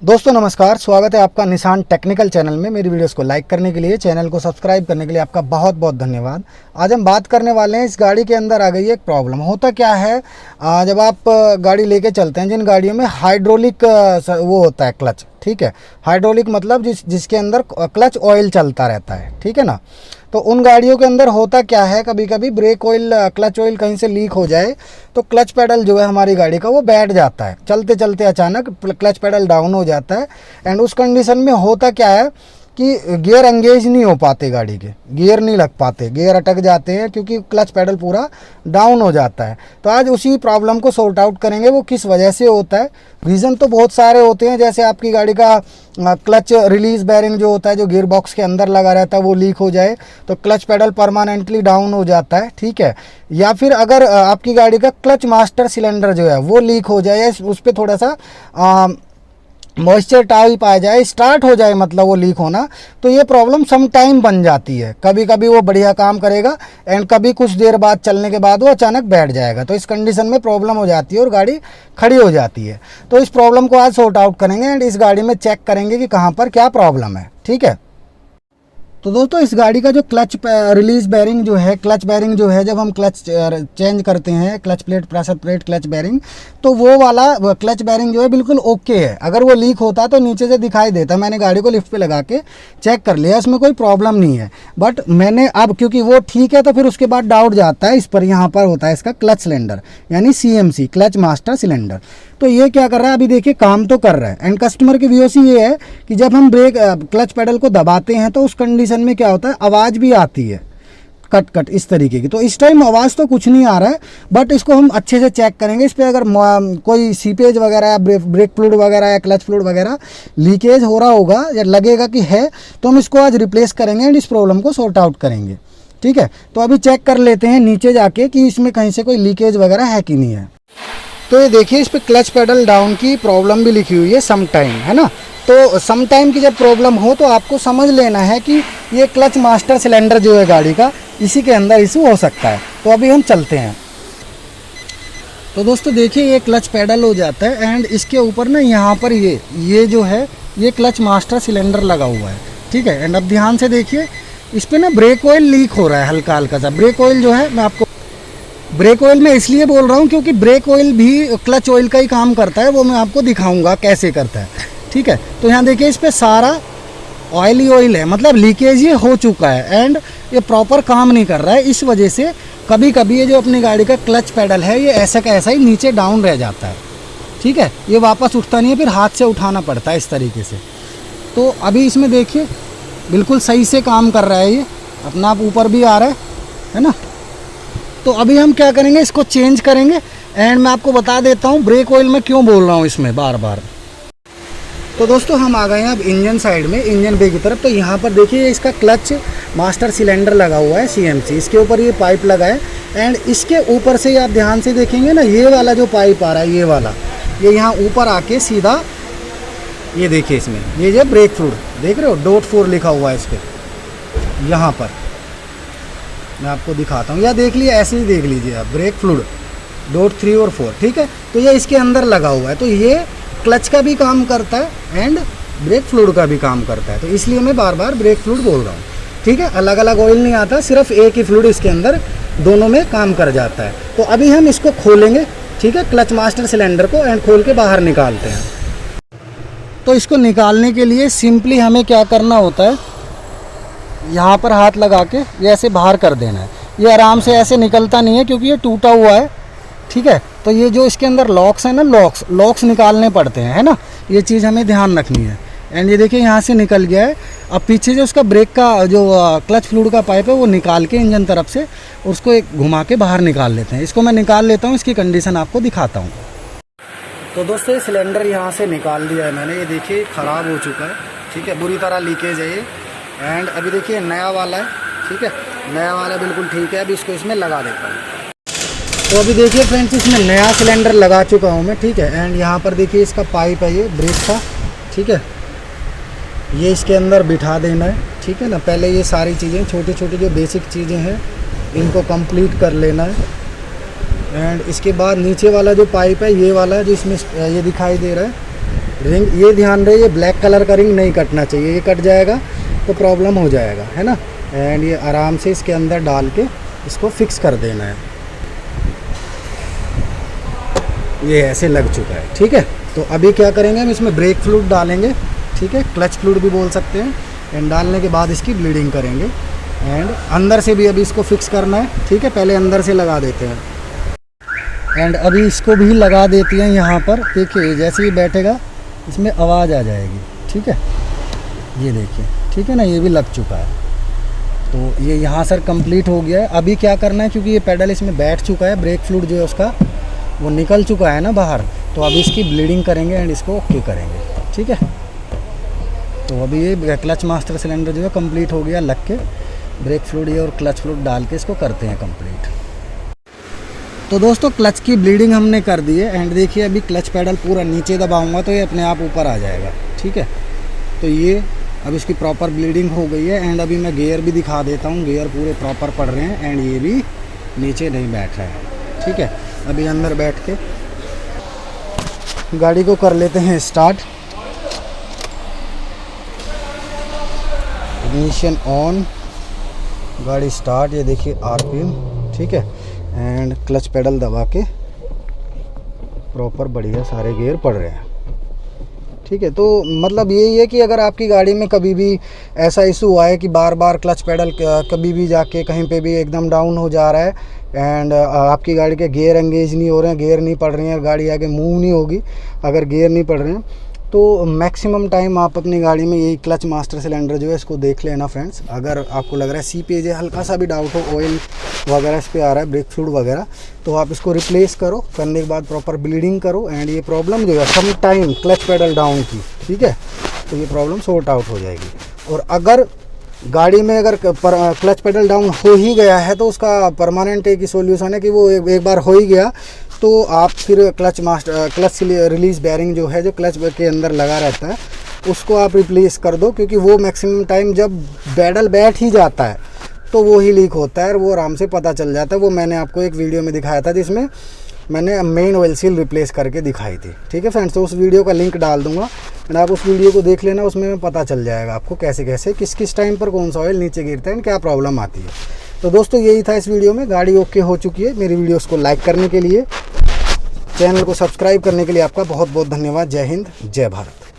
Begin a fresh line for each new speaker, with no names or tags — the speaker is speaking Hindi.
दोस्तों नमस्कार, स्वागत है आपका निशान टेक्निकल चैनल में। मेरी वीडियोस को लाइक करने के लिए, चैनल को सब्सक्राइब करने के लिए आपका बहुत बहुत धन्यवाद। आज हम बात करने वाले हैं, इस गाड़ी के अंदर आ गई है एक प्रॉब्लम। होता क्या है, जब आप गाड़ी लेके चलते हैं, जिन गाड़ियों में हाइड्रोलिक वो होता है क्लच, ठीक है, हाइड्रोलिक मतलब जिसके अंदर क्लच ऑयल चलता रहता है, ठीक है ना। तो उन गाड़ियों के अंदर होता क्या है, कभी कभी ब्रेक ऑयल, क्लच ऑयल कहीं से लीक हो जाए तो क्लच पेडल जो है हमारी गाड़ी का वो बैठ जाता है। चलते चलते अचानक क्लच पेडल डाउन हो जाता है। एंड उस कंडीशन में होता क्या है कि गियर एंगेज नहीं हो पाते, गाड़ी के गियर नहीं लग पाते, गियर अटक जाते हैं क्योंकि क्लच पेडल पूरा डाउन हो जाता है। तो आज उसी प्रॉब्लम को सॉर्ट आउट करेंगे, वो किस वजह से होता है। रीज़न तो बहुत सारे होते हैं, जैसे आपकी गाड़ी का क्लच रिलीज बैरिंग जो होता है, जो गियर बॉक्स के अंदर लगा रहता है, वो लीक हो जाए तो क्लच पेडल परमानेंटली डाउन हो जाता है, ठीक है। या फिर अगर आपकी गाड़ी का क्लच मास्टर सिलेंडर जो है वो लीक हो जाए, उस पर थोड़ा सा मॉइस्चर टाइप आ जाए, स्टार्ट हो जाए, मतलब वो लीक होना, तो ये प्रॉब्लम सम टाइम बन जाती है। कभी कभी वो बढ़िया काम करेगा एंड कभी कुछ देर बाद चलने के बाद वो अचानक बैठ जाएगा। तो इस कंडीशन में प्रॉब्लम हो जाती है और गाड़ी खड़ी हो जाती है। तो इस प्रॉब्लम को आज सॉर्ट आउट करेंगे एंड इस गाड़ी में चेक करेंगे कि कहाँ पर क्या प्रॉब्लम है, ठीक है। तो दोस्तों, इस गाड़ी का जो क्लच रिलीज बैरिंग जो है, क्लच बैरिंग जो है, जब हम क्लच चेंज करते हैं, clutch plate, pressure plate, clutch bearing, तो वो वाला क्लच बैरिंग जो है बिल्कुल ओके है। अगर वो लीक होता तो नीचे से दिखाई देता। मैंने गाड़ी को लिफ्ट पे लगा के चेक कर लिया, इसमें कोई प्रॉब्लम नहीं है। बट मैंने अब क्योंकि वो ठीक है तो फिर उसके बाद डाउट जाता है इस पर। यहाँ पर होता है इसका क्लच सिलेंडर, यानी CMC, क्लच मास्टर सिलेंडर। तो ये क्या कर रहा है, अभी देखिए काम तो कर रहा है। एंड कस्टमर की VOC ये है कि जब हम ब्रेक क्लच पेडल को दबाते हैं तो उस कंडीशन में क्या होता है, आवाज़ भी आती है कट कट इस तरीके की। तो इस टाइम आवाज़ तो कुछ नहीं आ रहा है, बट इसको हम अच्छे से चेक करेंगे। इस पर अगर कोई सीपेज वगैरह या ब्रेक फ्लूइड वगैरह या क्लच फ्लूइड वगैरह लीकेज हो रहा होगा या लगेगा कि है, तो हम इसको आज रिप्लेस करेंगे एंड इस प्रॉब्लम को सॉर्ट आउट करेंगे, ठीक है। तो अभी चेक कर लेते हैं नीचे जाके कि इसमें कहीं से कोई लीकेज वगैरह है कि नहीं है। तो ये देखिए, इस पर क्लच पेडल डाउन की प्रॉब्लम भी लिखी हुई है, सम टाइम, है ना। तो सम टाइम की जब प्रॉब्लम हो तो आपको समझ लेना है कि ये क्लच मास्टर सिलेंडर जो है गाड़ी का, इसी के अंदर इशू हो सकता है। तो अभी हम चलते हैं। तो दोस्तों देखिए, ये क्लच पेडल हो जाता है एंड इसके ऊपर ना यहाँ पर ये जो है, ये क्लच मास्टर सिलेंडर लगा हुआ है, ठीक है। एंड अब ध्यान से देखिए, इस पर ना ब्रेक ऑयल लीक हो रहा है हल्का हल्का सा। ब्रेक ऑयल जो है, मैं आपको ब्रेक ऑयल में इसलिए बोल रहा हूँ क्योंकि ब्रेक ऑयल भी क्लच ऑयल का ही काम करता है, वो मैं आपको दिखाऊंगा कैसे करता है, ठीक है। तो यहाँ देखिए, इस पर सारा ऑयल ही ऑयल है, मतलब लीकेज ये हो चुका है एंड ये प्रॉपर काम नहीं कर रहा है। इस वजह से कभी कभी ये जो अपनी गाड़ी का क्लच पेडल है, ये ऐसा का ऐसा ही नीचे डाउन रह जाता है, ठीक है। ये वापस उठता नहीं है, फिर हाथ से उठाना पड़ता है इस तरीके से। तो अभी इसमें देखिए बिल्कुल सही से काम कर रहा है, ये अपना आप ऊपर भी आ रहा है ना। तो अभी हम क्या करेंगे, इसको चेंज करेंगे एंड मैं आपको बता देता हूँ ब्रेक ऑयल में क्यों बोल रहा हूँ इसमें बार बार। तो दोस्तों, हम आ गए हैं अब इंजन साइड में, इंजन बे की तरफ। तो यहाँ पर देखिए, इसका क्लच मास्टर सिलेंडर लगा हुआ है CMC, इसके ऊपर ये पाइप लगा है एंड इसके ऊपर से आप ध्यान से देखेंगे ना, ये वाला जो पाइप आ रहा है, ये वाला, ये यहाँ ऊपर आके सीधा, ये देखिए इसमें ये जो ब्रेक फ्लूइड देख रहे हो, .4 लिखा हुआ है इस पर। यहाँ पर मैं आपको दिखाता हूँ, या देख लिए, ऐसे ही देख लीजिए आप, ब्रेक फ्लूइड .3 और 4, ठीक है। तो ये इसके अंदर लगा हुआ है, तो ये क्लच का भी काम करता है एंड ब्रेक फ्लूइड का भी काम करता है। तो इसलिए मैं बार बार ब्रेक फ्लूइड बोल रहा हूँ, ठीक है। अलग अलग ऑयल नहीं आता, सिर्फ एक ही फ्लूइड इसके अंदर दोनों में काम कर जाता है। तो अभी हम इसको खोलेंगे, ठीक है, क्लच मास्टर सिलेंडर को, एंड खोल के बाहर निकालते हैं। तो इसको निकालने के लिए सिंपली हमें क्या करना होता है, यहाँ पर हाथ लगा के ये ऐसे बाहर कर देना है। ये आराम से ऐसे निकलता नहीं है क्योंकि ये टूटा हुआ है, ठीक है। तो ये जो इसके अंदर लॉक्स है ना, लॉक्स निकालने पड़ते हैं, है ना। ये चीज़ हमें ध्यान रखनी है। एंड ये देखिए, यहाँ से निकल गया है। अब पीछे जो उसका ब्रेक का जो क्लच फ्लूइड का पाइप है, वो निकाल के इंजन तरफ से उसको एक घुमा के बाहर निकाल लेते हैं। इसको मैं निकाल लेता हूँ, इसकी कंडीशन आपको दिखाता हूँ। तो दोस्तों, ये सिलेंडर यहाँ से निकाल दिया है मैंने। ये देखिए ख़राब हो चुका है, ठीक है, बुरी तरह लीकेज है ये। एंड अभी देखिए नया वाला है, ठीक है, नया वाला बिल्कुल ठीक है। अभी इसको इसमें लगा देता हूँ। तो अभी देखिए फ्रेंड्स, इसमें नया सिलेंडर लगा चुका हूँ मैं, ठीक है। एंड यहाँ पर देखिए इसका पाइप है, ये ब्रेक का, ठीक है, ये इसके अंदर बिठा देना है, ठीक है ना। पहले ये सारी चीज़ें, छोटी छोटी जो बेसिक चीज़ें हैं, इनको कंप्लीट कर लेना है। एंड इसके बाद नीचे वाला जो पाइप है, ये वाला जो इसमें ये दिखाई दे रहा है, रिंग ये ध्यान रहे, ये ब्लैक कलर का रिंग नहीं कटना चाहिए, ये कट जाएगा तो प्रॉब्लम हो जाएगा, है ना। एंड ये आराम से इसके अंदर डाल के इसको फिक्स कर देना है। ये ऐसे लग चुका है, ठीक है। तो अभी क्या करेंगे, हम इसमें ब्रेक फ्लूइड डालेंगे, ठीक है, क्लच फ्लूइड भी बोल सकते हैं। एंड डालने के बाद इसकी ब्लीडिंग करेंगे। एंड अंदर से भी अभी इसको फिक्स करना है, ठीक है। पहले अंदर से लगा देते हैं एंड अभी इसको भी लगा देती हैं यहाँ पर। देखिए जैसे ही बैठेगा इसमें आवाज़ आ जाएगी, ठीक है। ये देखिए, ठीक है ना, ये भी लग चुका है। तो ये यहाँ सर कंप्लीट हो गया है। अभी क्या करना है, क्योंकि ये पेडल इसमें बैठ चुका है, ब्रेक फ्लूइड जो है उसका वो निकल चुका है ना बाहर, तो अभी इसकी ब्लीडिंग करेंगे एंड इसको ओके करेंगे, ठीक है। तो अभी ये क्लच मास्टर सिलेंडर जो है कंप्लीट हो गया लग के। ब्रेक फ्लूइड और क्लच फ्लूइड डाल के इसको करते हैं कंप्लीट। तो दोस्तों क्लच की ब्लीडिंग हमने कर दी है। एंड देखिए अभी क्लच पेडल पूरा नीचे दबाऊंगा तो ये अपने आप ऊपर आ जाएगा, ठीक है। तो ये अब इसकी प्रॉपर ब्लीडिंग हो गई है। एंड अभी मैं गियर भी दिखा देता हूँ, गियर पूरे प्रॉपर पड़ रहे हैं एंड ये भी नीचे नहीं बैठ रहा है, ठीक है। अभी अंदर बैठ के गाड़ी को कर लेते हैं स्टार्ट। इग्निशन ऑन, गाड़ी स्टार्ट। ये देखिए आरपीएम, ठीक है। एंड क्लच पेडल दबा के प्रॉपर बढ़िया सारे गियर पड़ रहे हैं, ठीक है। तो मतलब यही है कि अगर आपकी गाड़ी में कभी भी ऐसा इशू हुआ है कि बार बार क्लच पेडल कभी भी जाके कहीं पे भी एकदम डाउन हो जा रहा है एंड आपकी गाड़ी के गियर एंगेज नहीं हो रहे हैं, गियर नहीं पड़ रही हैं, गाड़ी आगे मूव नहीं होगी अगर गियर नहीं पड़ रहे हैं, तो मैक्सिमम टाइम आप अपनी गाड़ी में यही क्लच मास्टर सिलेंडर जो है इसको देख लेना फ्रेंड्स। अगर आपको लग रहा है सीपेज है, हल्का सा भी डाउट हो, ऑयल वगैरह इस पर आ रहा है, ब्रेक फ्लूइड वगैरह, तो आप इसको रिप्लेस करो। करने के बाद प्रॉपर ब्लीडिंग करो एंड ये प्रॉब्लम जो है some time clutch pedal down की, ठीक है, तो ये प्रॉब्लम सॉर्ट आउट हो जाएगी। और अगर गाड़ी में अगर क्लच पेडल डाउन हो ही गया है तो उसका परमानेंट एक ही सोल्यूशन है कि वो एक बार हो ही गया तो आप फिर क्लच रिलीज बेयरिंग जो है, जो क्लच के अंदर लगा रहता है, उसको आप रिप्लेस कर दो। क्योंकि वो मैक्सिमम टाइम जब पेडल बैठ ही जाता है तो वो ही लीक होता है और वो आराम से पता चल जाता है। वो मैंने आपको एक वीडियो में दिखाया था जिसमें मैंने मेन ऑयल सील रिप्लेस करके दिखाई थी, ठीक है फ्रेंड्स। तो उस वीडियो का लिंक डाल दूंगा एंड आप उस वीडियो को देख लेना, उसमें पता चल जाएगा आपको कैसे कैसे किस टाइम पर कौन सा ऑयल नीचे गिरता है एंड क्या प्रॉब्लम आती है। तो दोस्तों यही था इस वीडियो में। गाड़ी ओके हो चुकी है। मेरी वीडियोस को लाइक करने के लिए, चैनल को सब्सक्राइब करने के लिए आपका बहुत बहुत धन्यवाद। जय हिंद, जय भारत।